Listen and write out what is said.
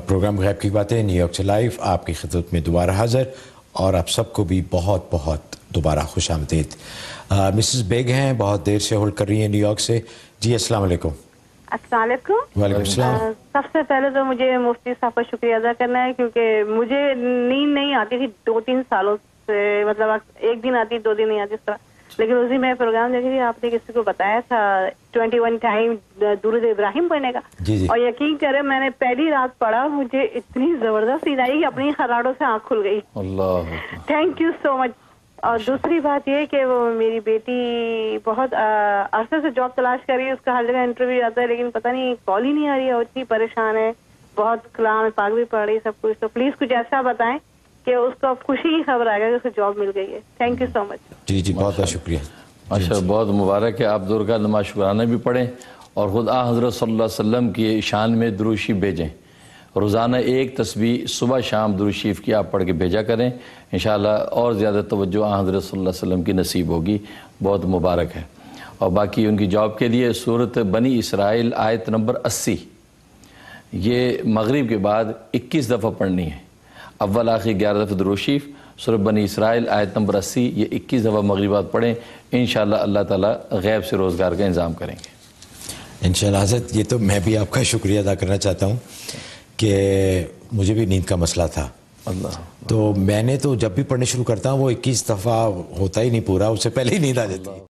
Programme غیب کی باتیں نیو یارک سے لائیو آپ کی خدمت میں دوبارہ حاضر، اور آپ سب کو بھی بہت بہت دوبارہ خوش آمدید۔ مسز بیگ ہیں، بہت دیر سے ہولڈ کر رہی ہیں نیو یارک سے۔ جی السلام علیکم۔ السلام علیکم۔ وعلیکم السلام۔ سب سے پہلے تو مجھے مفتی صاحب کا شکریہ ادا کرنا ہے، کیونکہ مجھے نیند نہیں آتی تھی 2-3 سالوں سے، مطلب ایک دن آتی 2 دن نہیں آتی اس طرح، لیکن اسی میں پروگرام دیکھ رہی آپ نے کسی کو بتایا تھا 21 ٹائم درود ابراہیم پڑھنے کا، اور یقین کرے میں نے پہلی رات پڑھا، مجھے اتنی زبردست نیند آئی کہ اپنی خراڑوں سے آنکھ کھل گئی۔ اللہ، تھینک یو سو مچ۔ اور دوسری بات یہ کہ وہ میری بیٹی بہت عرصے سے جاب تلاش کر رہی ہے، اس کا ہر جگہ انٹرویو آتا ہے لیکن پتہ نہیں کال ہی نہیں آ رہی ہے، وہ اتنی پریشان ہے، بہت کلام پاک بھی پڑھ رہی ہے سب کچھ، تو پلیز کچھ ایسا بتائیں کہ اس کو خوشی کی خبر آئے گا کہ اسے جاب مل گئی ہے۔ تھینک یو سو مچ۔ جی جی بہت بہت شکریہ۔ اچھا، بہت مبارک ہے، آپ دور کا نماز شکرانہ بھی پڑھیں اور خدا حضرت صلی اللہ علیہ وسلم کی شان میں درود شریف بھیجیں۔ روزانہ ایک تسبیح صبح شام درود شریف کی آپ پڑھ کے بھیجا کریں، انشاءاللہ اور زیادہ توجہ حضرت صلی اللہ علیہ وسلم کی نصیب ہوگی، بہت مبارک ہے۔ اور باقی ان کی جاب کے لیے سورۃ بنی اسرائیل آیت نمبر 80 یہ مغرب کے بعد 21 دفعہ پڑھنی ہے، اول آخر 11 دفعہ درود شریف، سورۃ بنی اسرائیل آیت نمبر 80 یہ 21 دفعہ مغرب بعد پڑھیں، انشاءاللہ اللہ تعالیٰ غیب سے روزگار کا انتظام کریں گے انشاءاللہ۔ حضرت یہ تو میں بھی آپ کا شکریہ ادا کرنا چاہتا ہوں کہ مجھے بھی نیند کا مسئلہ تھا، تو میں نے تو جب بھی پڑھنے شروع کرتا ہوں وہ 21 دفعہ ہوتا ہی نہیں پورا، اس سے پہلے ہی نیند آ جاتی ہے۔